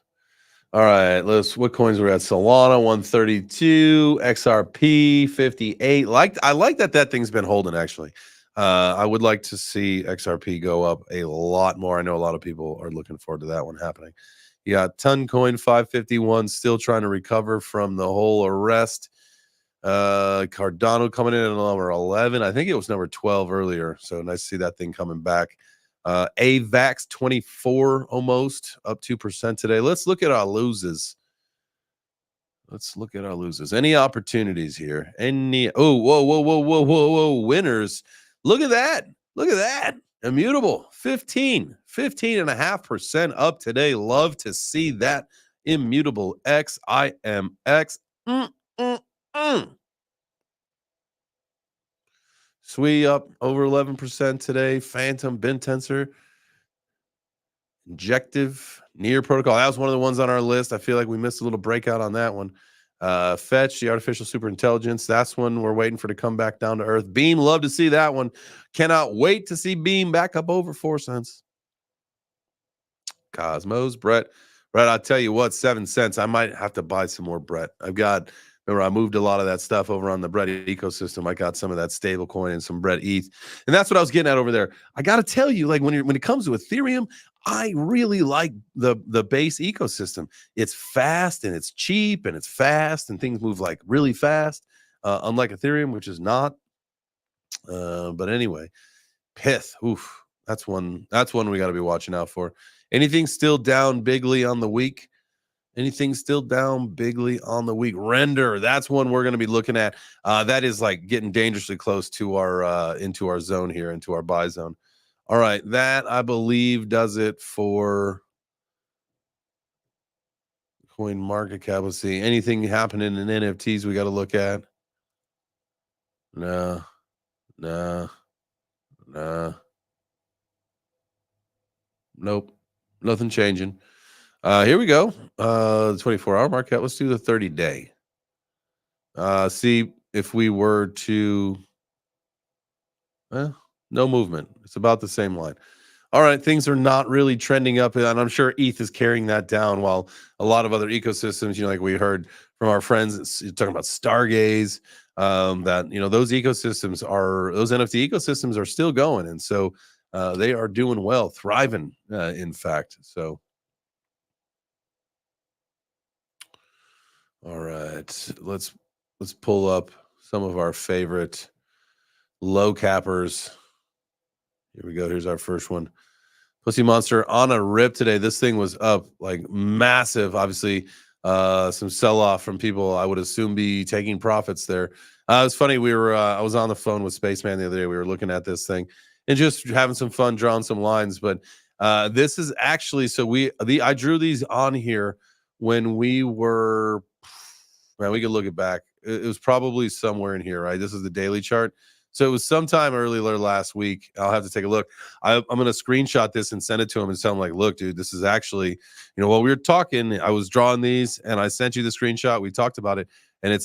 All right, what coins were at? Solana 132, XRP 58. I like that thing's been holding actually. I would like to see XRP go up a lot more. I know a lot of people are looking forward to that one happening. You got Toncoin 551 still trying to recover from the whole arrest. Cardano coming in at number 11. I think it was number 12 earlier. So nice to see that thing coming back. AVAX 24 almost up 2% today. Let's look at our losers. Any opportunities here? Whoa. Winners. Look at that. Immutable 15.5% up today. Love to see that. Immutable XIMX. Sui up over 11% today. Phantom, Bintensor, Injective, Near Protocol. That was one of the ones on our list. I feel like we missed a little breakout on that one. Fetch, the artificial superintelligence. That's one we're waiting for to come back down to earth. Beam, love to see that one. Cannot wait to see Beam back up over 4 cents. Cosmos, Brett, I'll tell you what, 7 cents. I might have to buy some more Brett. Remember, I moved a lot of that stuff over on the Brett ecosystem. I got some of that stable coin and some Brett ETH. And that's what I was getting at over there. I got to tell you, like when it comes to Ethereum, I really like the base ecosystem. It's fast and it's cheap and it's fast and things move like really fast, unlike Ethereum, which is not. But anyway, Pith. Oof. That's one. That's one we got to be watching out for. Anything still down bigly on the week? Anything still down bigly on the week? Render. That's one we're going to be looking at. That is like getting dangerously close to our into our zone here, into our buy zone. All right, that I believe does it for coin market cap. Let's see. Anything happening in NFTs we got to look at? No, no, no, nope. Nothing changing. Here we go. The 24-hour market. Let's do the 30-day. See if we were to no movement. It's about the same line. All right, things are not really trending up, and I'm sure ETH is carrying that down while a lot of other ecosystems, like we heard from our friends talking about Stargaze, that those NFT ecosystems are still going, and so they are doing well, thriving, in fact. So, all right, let's pull up some of our favorite low cappers. Here we go. Here's our first one. Pussy Monster on a rip today. This thing was up like massive. Obviously, some sell off from people I would assume be taking profits there. It's funny. I was on the phone with Spaceman the other day. We were looking at this thing and just having some fun, drawing some lines. But this is actually I drew these on here when we were. Man, we could look it back. It was probably somewhere in here, right? This is the daily chart. So it was sometime earlier last week. I'll have to take a look. I'm going to screenshot this and send it to him and tell him, like, look, dude, this is actually, while we were talking, I was drawing these and I sent you the screenshot. We talked about it, and it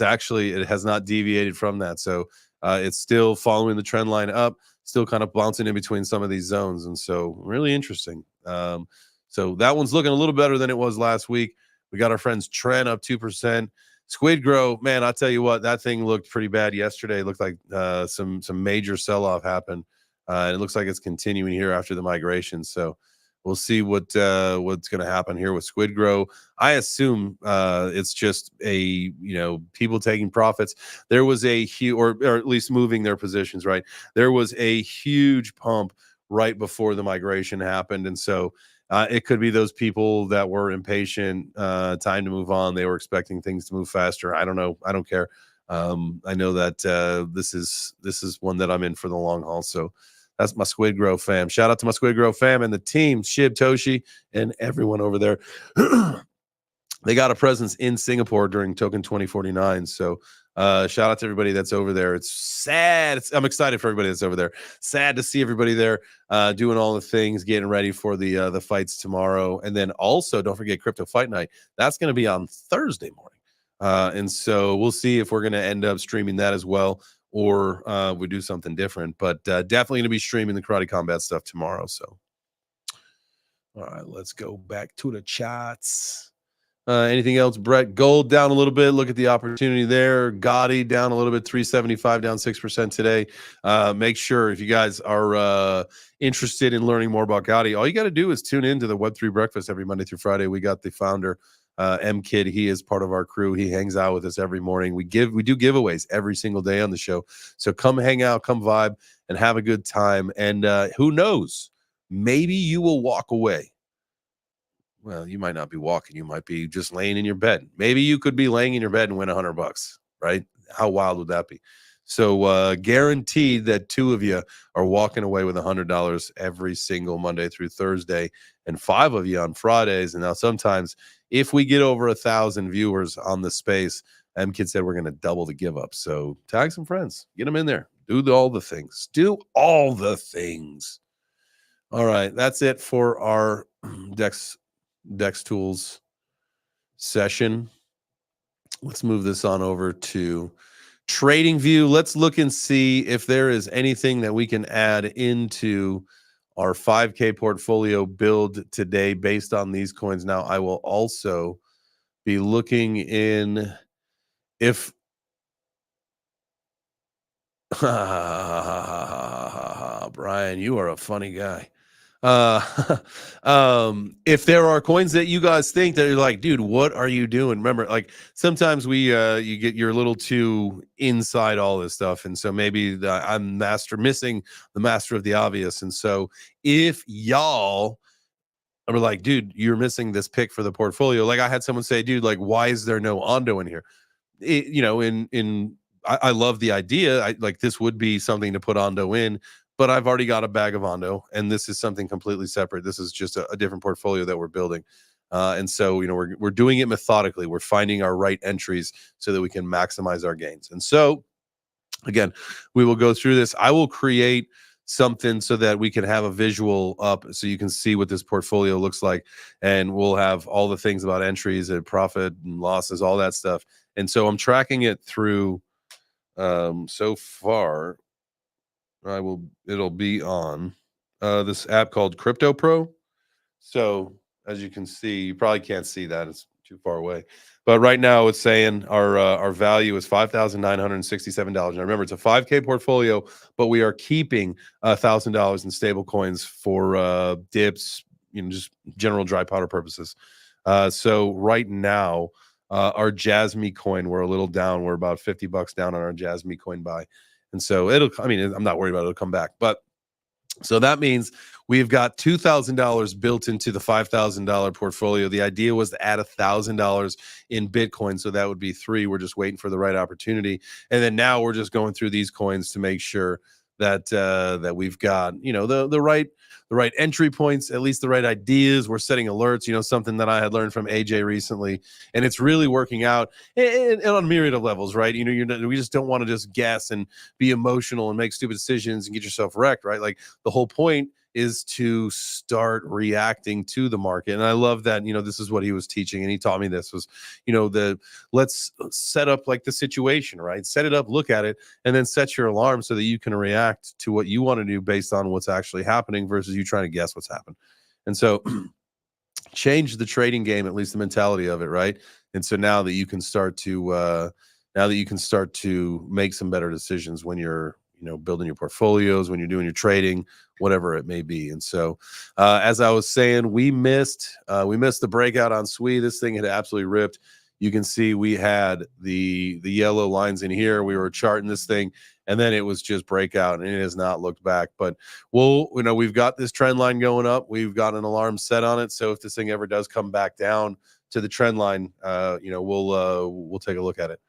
has not deviated from that. So it's still following the trend line up, still kind of bouncing in between some of these zones. And so really interesting. So that one's looking a little better than it was last week. We got our friends Trend up 2%. Squid Grow, man, I'll tell you what, that thing looked pretty bad yesterday. It looked like some major sell-off happened. And it looks like it's continuing here after the migration. So we'll see what's going to happen here with Squid Grow. I assume it's just people taking profits. There was a huge, or at least moving their positions, right? There was a huge pump right before the migration happened. And so it could be those people that were impatient, time to move on. They were expecting things to move faster. I don't know. I don't care. I know that this is one that I'm in for the long haul. So that's my Squid Grow fam. Shout out to my Squid Grow fam and the team, Shib, Toshi, and everyone over there. They got a presence in Singapore during Token 2049. So shout out to everybody that's over there. It's sad. I'm excited for everybody that's over there. Sad to see everybody there doing all the things, getting ready for the fights tomorrow. And then also, don't forget Crypto Fight Night. That's going to be on Thursday morning. And so we'll see if we're going to end up streaming that as well, or we do something different. But definitely going to be streaming the Karate Combat stuff tomorrow. So, all right, let's go back to the chats. Anything else, Brett? Gold down a little bit. Look at the opportunity there. Gotti down a little bit, 375, down 6% today. Make sure if you guys are interested in learning more about Gotti, all you got to do is tune into the Web3 Breakfast every Monday through Friday. We got the founder, M Kid. He is part of our crew. He hangs out with us every morning. We do giveaways every single day on the show. So come hang out, come vibe, and have a good time. And who knows? Maybe you will walk away. Well, you might not be walking. You might be just laying in your bed. Maybe you could be laying in your bed and win $100, right? How wild would that be? So guaranteed that two of you are walking away with $100 every single Monday through Thursday, and 5 of you on Fridays. And now sometimes if we get over 1,000 viewers on the space, M Kid said we're going to double the give up. So tag some friends, get them in there, do all the things, do all the things. All right, that's it for our Dex Tools session. Let's move this on over to Trading View. Let's look and see if there is anything that we can add into our 5K portfolio build today based on these coins. Now, I will also be looking in if Brian, you are a funny guy. If there are coins that you guys think that you're like, dude, what are you doing? Remember, like sometimes you're a little too inside all this stuff, and so maybe I'm missing the master of the obvious, and so if y'all are like, dude, you're missing this pick for the portfolio, like I had someone say, dude, like why is there no Ondo in here? I love the idea. I like this would be something to put Ondo in, but I've already got a bag of Ondo, and this is something completely separate. This is just a different portfolio that we're building. And so, we're doing it methodically. We're finding our right entries so that we can maximize our gains. And so, again, we will go through this. I will create something so that we can have a visual up so you can see what this portfolio looks like, and we'll have all the things about entries and profit and losses, all that stuff. And so I'm tracking it through so far it'll be on this app called Crypto Pro. So as you can see, you probably can't see that, it's too far away. But right now it's saying our value is $5,967. Now remember, it's a 5K portfolio, but we are keeping $1,000 in stable coins for dips, just general dry powder purposes. So right now, our Jasmy coin, we're a little down. We're about $50 down on our Jasmy coin buy. And so I'm not worried about it. It'll come back. But so that means we've got $2,000 built into the $5,000 portfolio. The idea was to add $1,000 in Bitcoin. So that would be 3. We're just waiting for the right opportunity. And then now we're just going through these coins to make sure that we've got, the right entry points, at least the right ideas. We're setting alerts, something that I had learned from AJ recently, and it's really working out and on a myriad of levels, right? We just don't want to just guess and be emotional and make stupid decisions and get yourself wrecked, right? Like the whole point is to start reacting to the market. And I love that, this is what he was teaching. And he taught me this was, let's set up like the situation, right? Set it up, look at it, and then set your alarm so that you can react to what you want to do based on what's actually happening versus you trying to guess what's happened. And so change the trading game, at least the mentality of it, right? And so now that you can start to make some better decisions when you're building your portfolios, when you're doing your trading, whatever it may be. And so as I was saying, we missed the breakout on SWE. This thing had absolutely ripped. You can see we had the yellow lines in here. We were charting this thing, and then it was just breakout, and it has not looked back. But we've got this trend line going up. We've got an alarm set on it. So if this thing ever does come back down to the trend line, we'll take a look at it.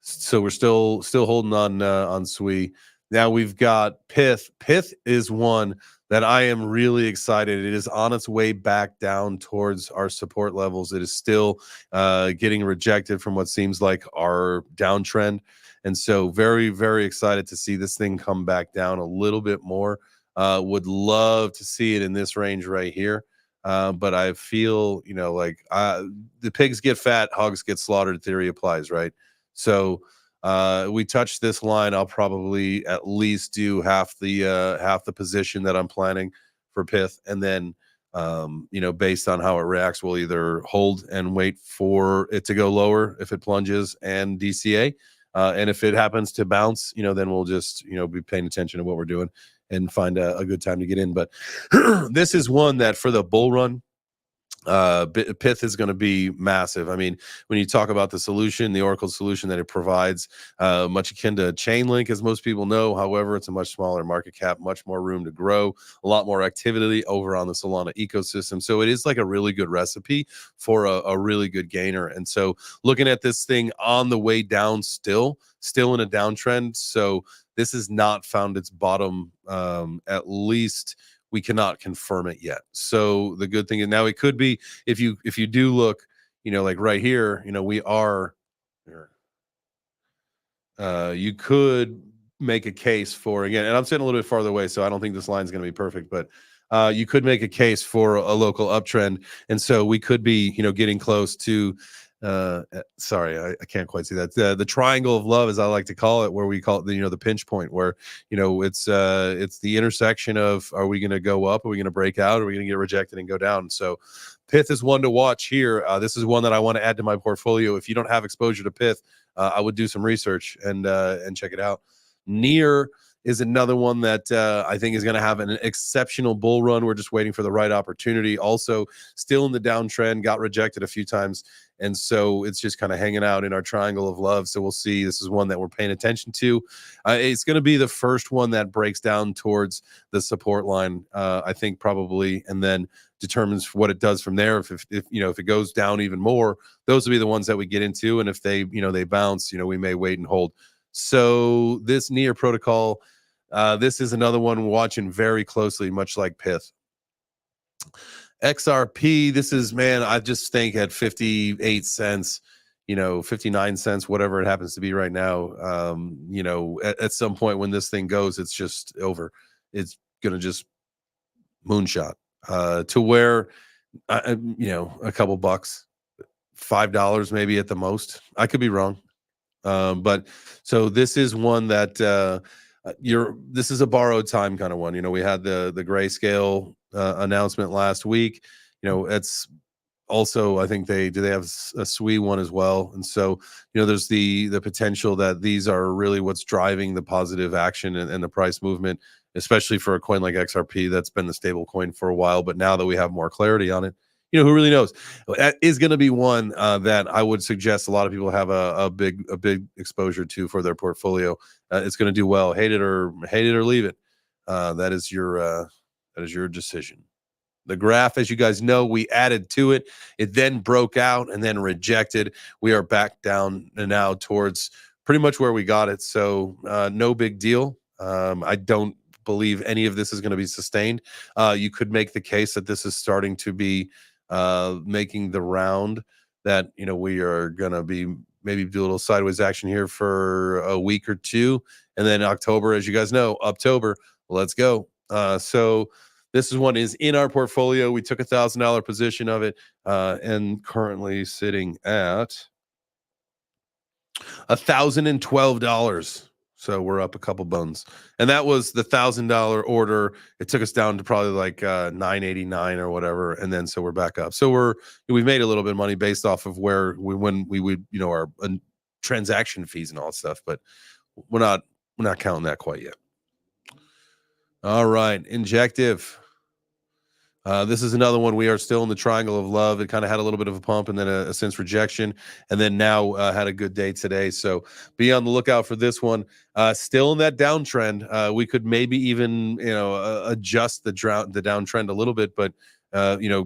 So we're still holding on SWE. Now we've got Pith. Pith is one that I am really excited. It is on its way back down towards our support levels. It is still getting rejected from what seems like our downtrend. And so very, very excited to see this thing come back down a little bit more. Would love to see it in this range right here. But I feel, the pigs get fat, hogs get slaughtered theory applies, right? So we touch this line, I'll probably at least do half the position that I'm planning for Pith, and then based on how it reacts, we'll either hold and wait for it to go lower if it plunges and DCA, and if it happens to bounce, then we'll just be paying attention to what we're doing and find a good time to get in. But this is one that for the bull run, Pith is going to be massive. I mean, when you talk about the solution, the Oracle solution that it provides, much akin to Chainlink, as most people know. However, it's a much smaller market cap, much more room to grow, a lot more activity over on the Solana ecosystem. So it is like a really good recipe for a really good gainer. And so looking at this thing on the way down, still in a downtrend. So this has not found its bottom, at least. We cannot confirm it yet. So the good thing is now it could be, if you do look, like right here, we are you could make a case for, again, and I'm sitting a little bit farther away, so I don't think this line is going to be perfect, but you could make a case for a local uptrend. And so we could be, getting close to sorry, I can't quite see that. The triangle of love, as I like to call it, where we call it the pinch point, where it's the intersection of, are we going to go up, are we going to break out, are we going to get rejected and go down? So Pith is one to watch here. This is one that I want to add to my portfolio. If you don't have exposure to Pith, I would do some research and check it out. Near is another one that I think is going to have an exceptional bull run. We're just waiting for the right opportunity. Also, still in the downtrend, got rejected a few times. And so it's just kind of hanging out in our triangle of love. So we'll see. This is one that we're paying attention to. It's going to be the first one that breaks down towards the support line, I think probably, and then determines what it does from there. If it goes down even more, those will be the ones that we get into. And if they bounce, we may wait and hold. So this Near protocol, this is another one we're watching very closely, much like Pith. XRP, this is, man, I just think at 58 cents, 59 cents, whatever it happens to be right now, at some point when this thing goes, it's just over. It's going to just moonshot to where, a couple bucks, $5 maybe at the most. I could be wrong. But so this is one that this is a borrowed time kind of one. We had the Grayscale announcement last week. It's also, I think they have a SWE one as well. And so, there's the potential that these are really what's driving the positive action and the price movement, especially for a coin like XRP that's been the stable coin for a while. But now that we have more clarity on it, who really knows? That is going to be one that I would suggest a lot of people have a big exposure to for their portfolio. It's going to do well. Hate it or leave it. That is your decision. The graph, as you guys know, we added to it. It then broke out and then rejected. We are back down now towards pretty much where we got it. So no big deal. I don't believe any of this is going to be sustained. You could make the case that this is starting to be making the round, that we are gonna be maybe do a little sideways action here for a week or two, and then October, as you guys know, October, let's go. So this one is in our portfolio. We took $1,000 position of it, and currently sitting at $1,012. So we're up a couple bones, and that was the $1,000 order. It took us down to probably like 989 or whatever, and then so we're back up. So we've made a little bit of money based off of when we would our transaction fees and all that stuff, but we're not counting that quite yet. All right, Injective. This is another one. We are still in the triangle of love. It kind of had a little bit of a pump and then a sense rejection, and then now had a good day today. So be on the lookout for this one. Still in that downtrend. We could maybe even adjust the downtrend a little bit, but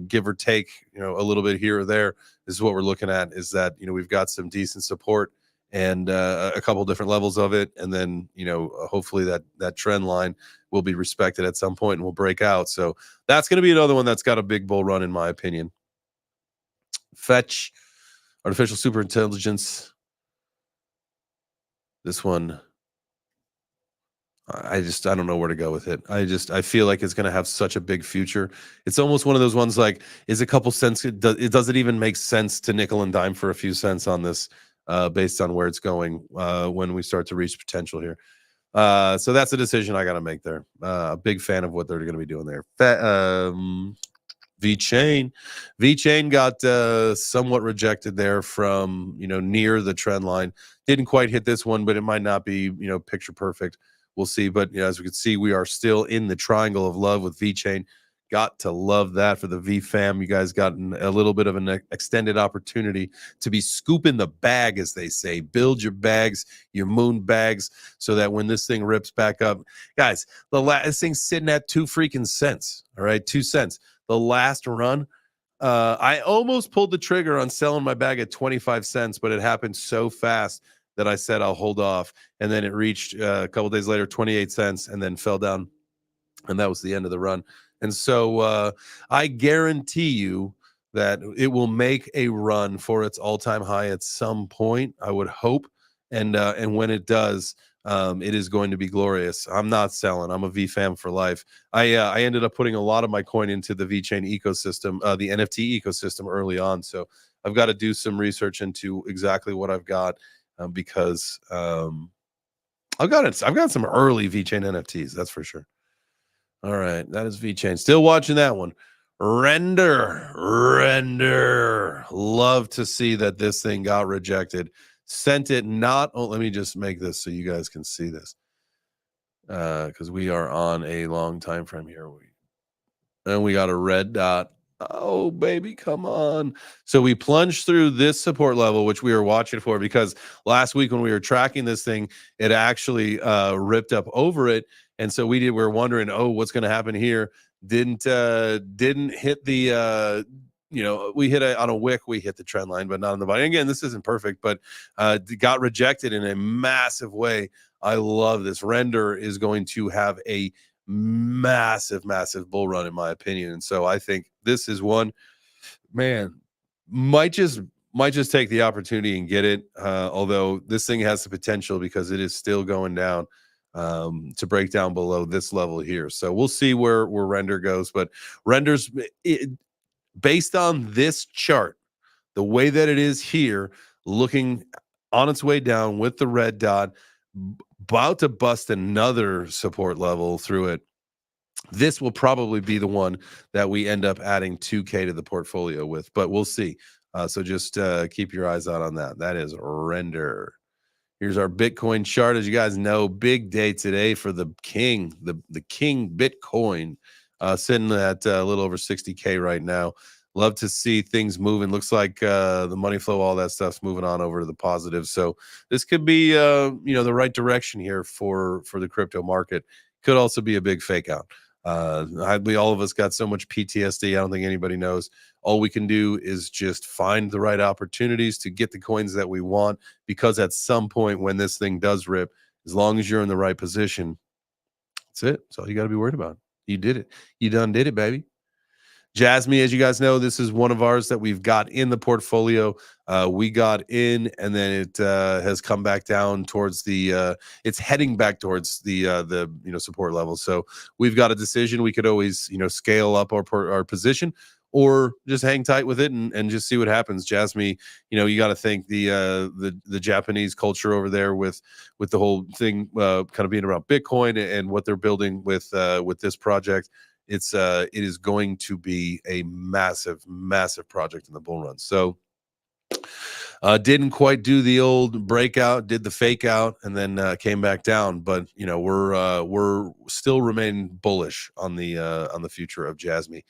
give or take a little bit here or there. This is what we're looking at. Is that we've got some decent support and a couple different levels of it, and then hopefully that trend line will be respected at some point and will break out. So that's going to be another one that's got a big bull run, in my opinion. Fetch, artificial superintelligence. This one, I don't know where to go with it. I feel like it's going to have such a big future. It's almost one of those ones like, is a couple cents, does it even make sense to nickel and dime for a few cents on this, based on where it's going when we start to reach potential here. So that's a decision I got to make there. A big fan of what they're going to be doing there. VChain got somewhat rejected there from near the trend line. Didn't quite hit this one, but it might not be picture perfect. We'll see. But as we can see, we are still in the triangle of love with VChain. Got to love that for the V fam. You guys got a little bit of an extended opportunity to be scooping the bag, as they say. Build your bags, your moon bags, so that when this thing rips back up, guys, this thing's sitting at 2 freaking cents. All right, 2 cents. The last run, I almost pulled the trigger on selling my bag at 25 cents, but it happened so fast that I said I'll hold off. And then it reached a couple days later 28 cents and then fell down, and that was the end of the run. And so I guarantee you that it will make a run for its all-time high at some point, I would hope. And when it does, it is going to be glorious. I'm not selling. I'm a VFam for life. I ended up putting a lot of my coin into the VChain ecosystem, the NFT ecosystem early on. So I've got to do some research into exactly what I've got, because I've got some early VChain NFTs, that's for sure. All right, that is VChain. Still watching that one. Render. Love to see that this thing got rejected. Sent it not. Oh, let me just make this so you guys can see this. because we are on a long time frame here. And we got a red dot. Oh, baby, come on. So we plunged through this support level, which we were watching for, because last week when we were tracking this thing, it actually ripped up over it. And so we were wondering, oh, what's going to happen here? Didn't hit the we hit on a wick, we hit the trend line, but not on the bottom. Again, this isn't perfect, but got rejected in a massive way. I love this. Render is going to have a massive bull run, in my opinion. And so I think this is one, man, might just take the opportunity and get it. Although this thing has the potential, because it is still going down, to break down below this level here. So we'll see where render goes, but renders based on this chart, the way that it is here, looking on its way down with the red dot, about to bust another support level through it. This will probably be the one that we end up adding 2K to the portfolio with, but we'll see. So just keep your eyes out on that. That is render. Here's our Bitcoin chart. As you guys know, big day today for the king, the king Bitcoin, sitting at a little over 60K right now. Love to see things moving. Looks like the money flow, all that stuff's moving on over to the positive. So this could be the right direction here for the crypto market. Could also be a big fake out. All of us got so much PTSD. I don't think anybody knows. All we can do is just find the right opportunities to get the coins that we want, because at some point when this thing does rip, as long as you're in the right position, that's it. That's all you got to be worried about. You did it. You done did it, baby. Jasmine, as you guys know, this is one of ours that we've got in the portfolio. We got in, and then it has come back down towards the. It's heading back towards the support level. So we've got a decision. We could always scale up our position, or just hang tight with it and just see what happens. Jasmine, you got to think the Japanese culture over there with the whole thing kind of being around Bitcoin and what they're building with this project. It is going to be a massive project in the bull run. So didn't quite do the old breakout, did the fake out, and then came back down. But we're still remaining bullish on the future of Jasmine.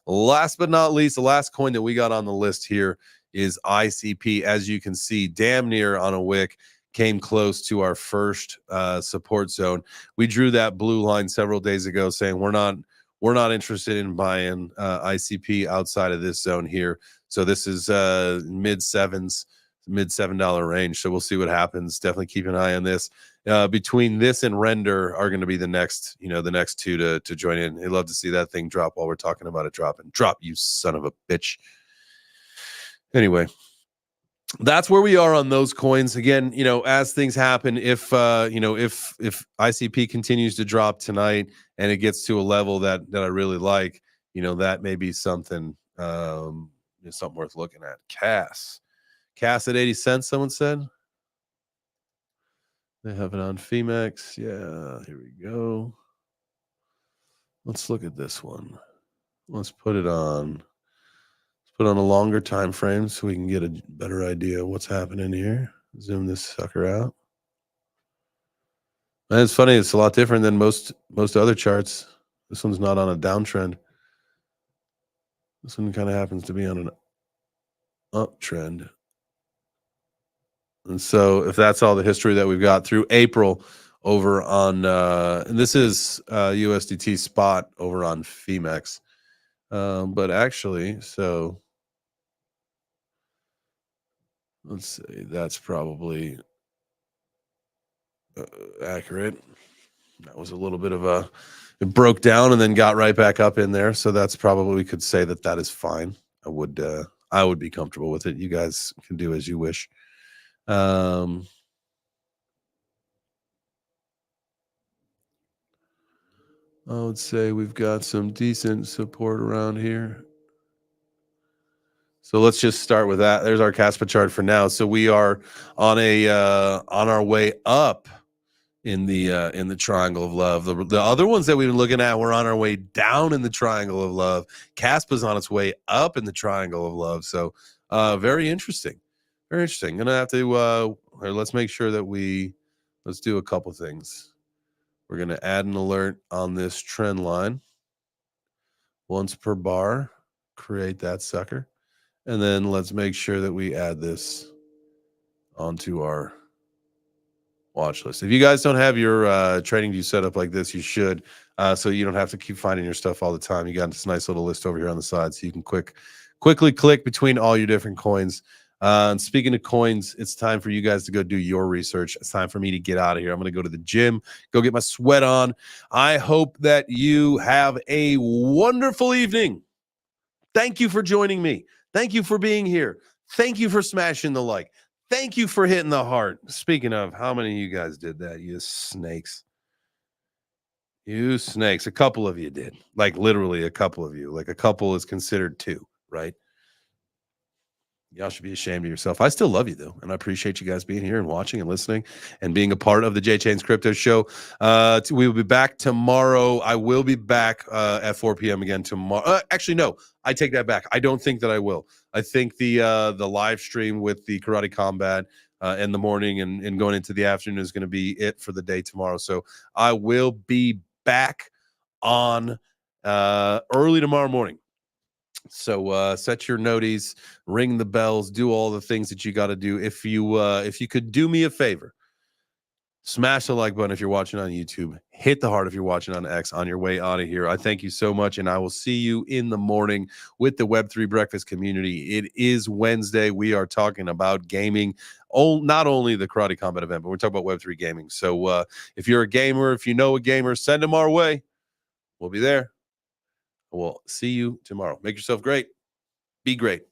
Last but not least, the last coin that we got on the list here is ICP. As you can see, damn near on a wick. Came close to our first support zone. We drew that blue line several days ago, saying we're not interested in buying ICP outside of this zone here. So this is mid $7 range. So we'll see what happens. Definitely keep an eye on this. Between this and render are going to be the next two to join in. I'd love to see that thing drop while we're talking about it dropping. Drop, you son of a bitch. Anyway, that's where we are on those coins. Again, as things happen, if ICP continues to drop tonight and it gets to a level that I really like, that may be something something worth looking at. Cass at 80 cents, someone said. They have it on Femex. Yeah, here we go. Let's look at this one. Let's put it on a longer time frame so we can get a better idea of what's happening here. Zoom this sucker out. And it's funny, it's a lot different than most other charts. This one's not on a downtrend. This one kind of happens to be on an uptrend. And so if that's all the history that we've got through April over on and this is USDT spot over on Femex. But actually, so let's say that's probably accurate. That was a little bit of it broke down and then got right back up in there. So that's probably, we could say that is fine. I would be comfortable with it. You guys can do as you wish. I would say we've got some decent support around here. So let's just start with that. There's our Caspa chart for now. So we are on our way up in the triangle of love. The other ones that we've been looking at, we're on our way down in the triangle of love. Caspa's on its way up in the triangle of love. So very interesting. Very interesting. Gonna have to let's make sure that let's do a couple things. We're going to add an alert on this trend line. Once per bar, create that sucker. And then let's make sure that we add this onto our watch list. If you guys don't have your TradingView set up like this, you should, so you don't have to keep finding your stuff all the time. You got this nice little list over here on the side, so you can quickly click between all your different coins. And speaking of coins, it's time for you guys to go do your research. It's time for me to get out of here. I'm going to go to the gym, go get my sweat on. I hope that you have a wonderful evening. Thank you for joining me. Thank you for being here. Thank you for smashing the like. Thank you for hitting the heart. Speaking of, how many of you guys did that? You snakes. You snakes. A couple of you did. Like literally a couple of you. Like a couple is considered two, right? Y'all should be ashamed of yourself. I still love you, though, and I appreciate you guys being here and watching and listening and being a part of the JChains Crypto Show. We will be back tomorrow. I will be back at 4 p.m. again tomorrow. Actually, no, I take that back. I don't think that I will. I think the live stream with the Karate Combat in the morning and going into the afternoon is going to be it for the day tomorrow. So I will be back on early tomorrow morning. So set your noties, ring the bells, do all the things that you got to do. If you could do me a favor, smash the like button if you're watching on YouTube. Hit the heart if you're watching on X on your way out of here. I thank you so much, and I will see you in the morning with the Web3 Breakfast community. It is Wednesday. We are talking about gaming. Not only the Karate Combat event, but we're talking about Web3 gaming. So if you're a gamer, if you know a gamer, send them our way. We'll be there. We'll see you tomorrow. Make yourself great. Be great.